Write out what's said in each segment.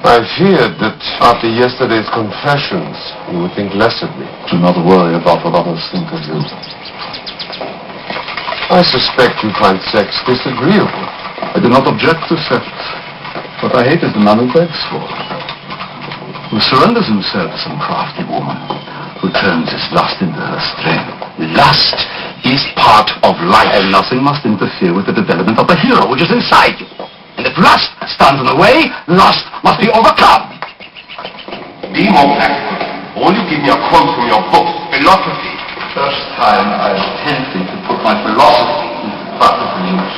I feared that after yesterday's confessions, you would think less of me. Do not worry about what others think of you. I suspect you find sex disagreeable. I do not object to sex. What I hate is the man who begs for it, who surrenders himself to some crafty woman, who turns his lust into her strength. Lust is part of life. And nothing must interfere with the development of the hero which is inside you. And if lust stands in the way, lust must be overcome. Be more practical. All you give me a quote from your book, philosophy. First time I am attempting to put my philosophy into practical use.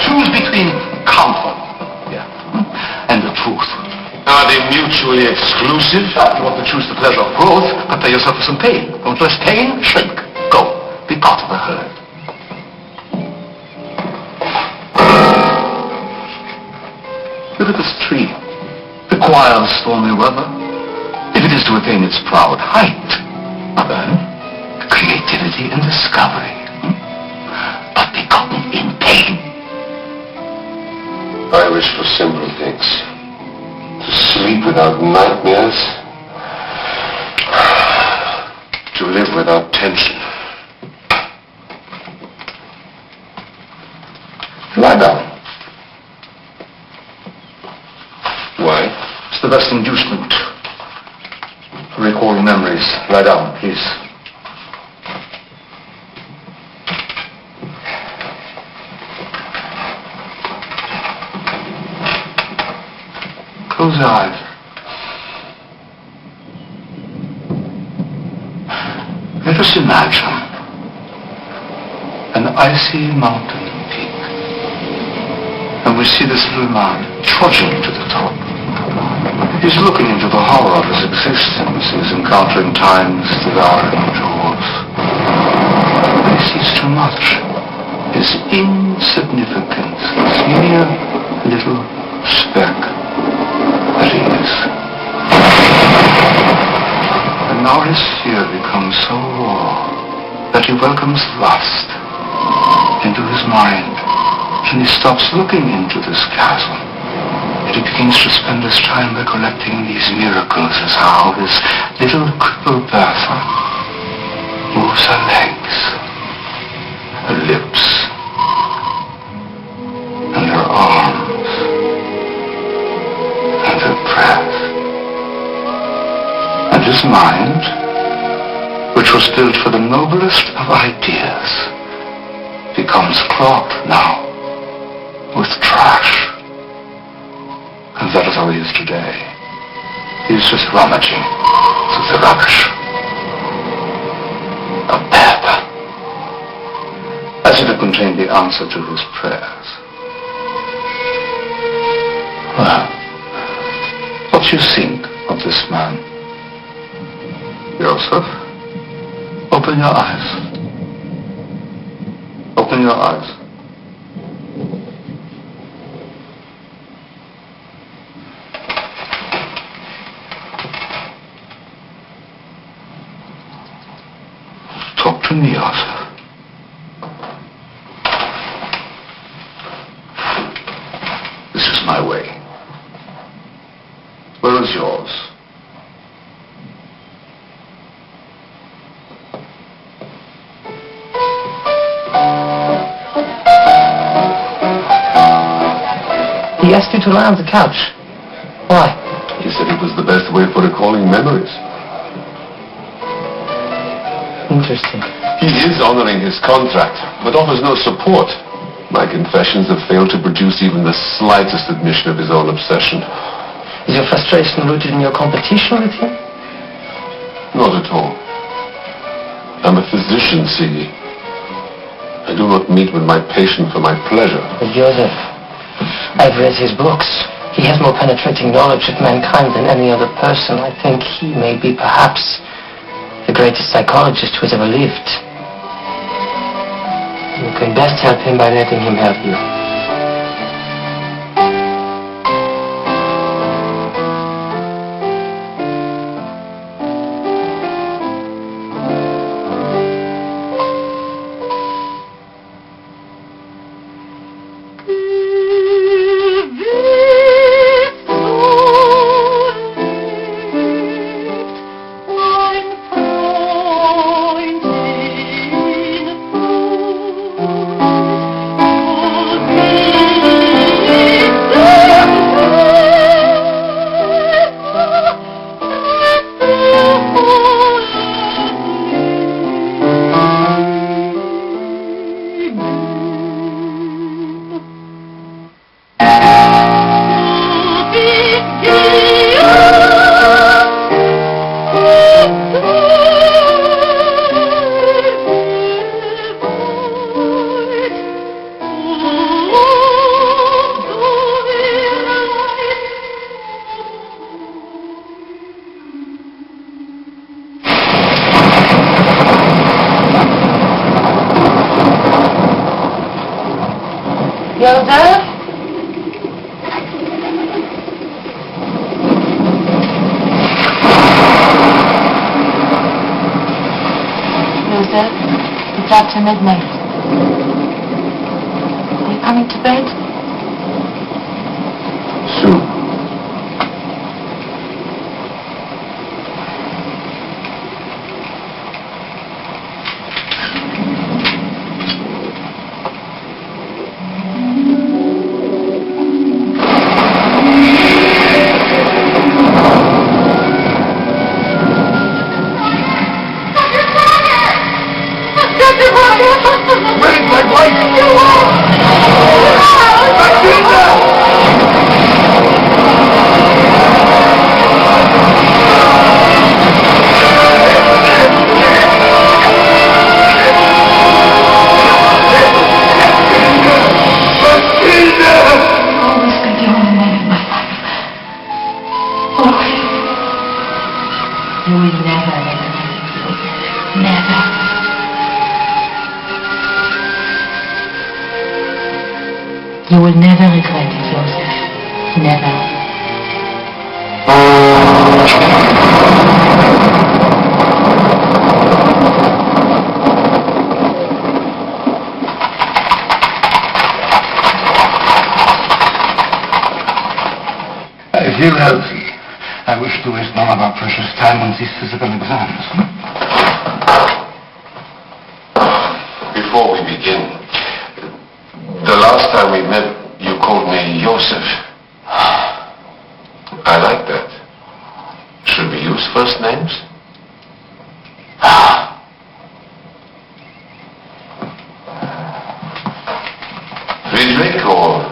Choose between comfort and the truth. Are they mutually exclusive? If you want to choose the pleasure of growth, prepare yourself for some pain. Want less pain? Shrink. Go. Be part of the herd. If it is tree requires stormy weather, if it is to attain its proud height, then creativity and discovery, But begotten in pain. I wish for simple things. To sleep without nightmares. To live without tension. lie down. Why? It's the best inducement for recalling memories. Lie down, please. Close your eyes. Let us imagine an icy mountain peak. And we see this little man trudging to the top. He's looking into the horror of his existence. He's encountering time's devouring jaws. But he sees too much. His insignificance, this mere little speck that he is. And now his fear becomes so raw that he welcomes lust into his mind. And he stops looking into this chasm. And he begins to spend his time recollecting these miracles, as how his little crippled Bertha moves her legs, her lips, and her arms, and her breath. And his mind, which was built for the noblest of ideas, becomes clogged now with trash. And that is how he is today. He is just rummaging through the rubbish. A bed, as if it contained the answer to his prayers. Well, what do you think of this man? Joseph, open your eyes. Open your eyes. Talk to me, Joseph. This is my way. Where is yours? He asked you to lie on the couch. Why? He said it was the best way for recalling memories. Interesting. He is honoring his contract, but offers no support. My confessions have failed to produce even the slightest admission of his own obsession. Is your frustration rooted in your competition with him? Not at all. I'm a physician, see. I do not meet with my patient for my pleasure. But Joseph, I've read his books. He has more penetrating knowledge of mankind than any other person. I think he may be perhaps the greatest psychologist who has ever lived. You can best help him by letting him help you. Joseph? Joseph, it's after midnight. Are you coming to bed? Soon. You will never regret it, Joseph. Never. You will never regret it, Joseph. Never. If you'll help me, I wish to waste none of our precious time on these physical exams. Before we begin, the last time we met, you called me Joseph. I like that. Should we use first names? Friedrich or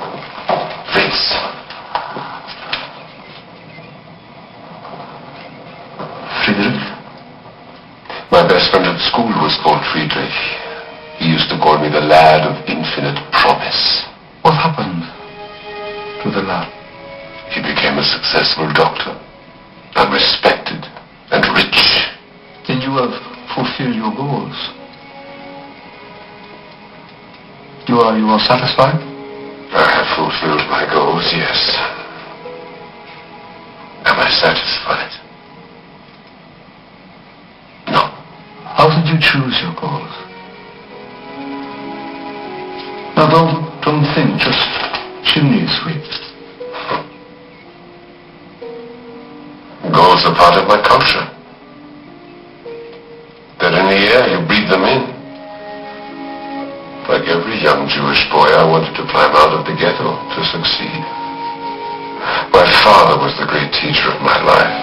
Fritz? Friedrich? My best friend at school was called Friedrich. He used to call me the lad of infinite promise. What happened to the lad? He became a successful doctor, and respected, and rich. Then you have fulfilled your goals. You are satisfied? I have fulfilled my goals, yes. Am I satisfied? No. How did you choose your goals? Now don't think, just chimney sweeps. Goals are part of my culture. They're in the air, you breathe them in. Like every young Jewish boy, I wanted to climb out of the ghetto to succeed. My father was the great teacher of my life.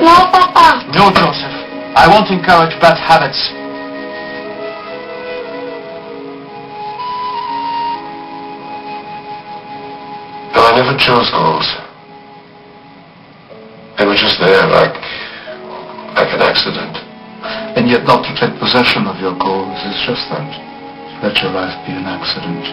No, Papa. No, Joseph. I won't encourage bad habits. No, I never chose goals. They were just there, like an accident. And yet not to take possession of your goals is just that. Let your life be an accident.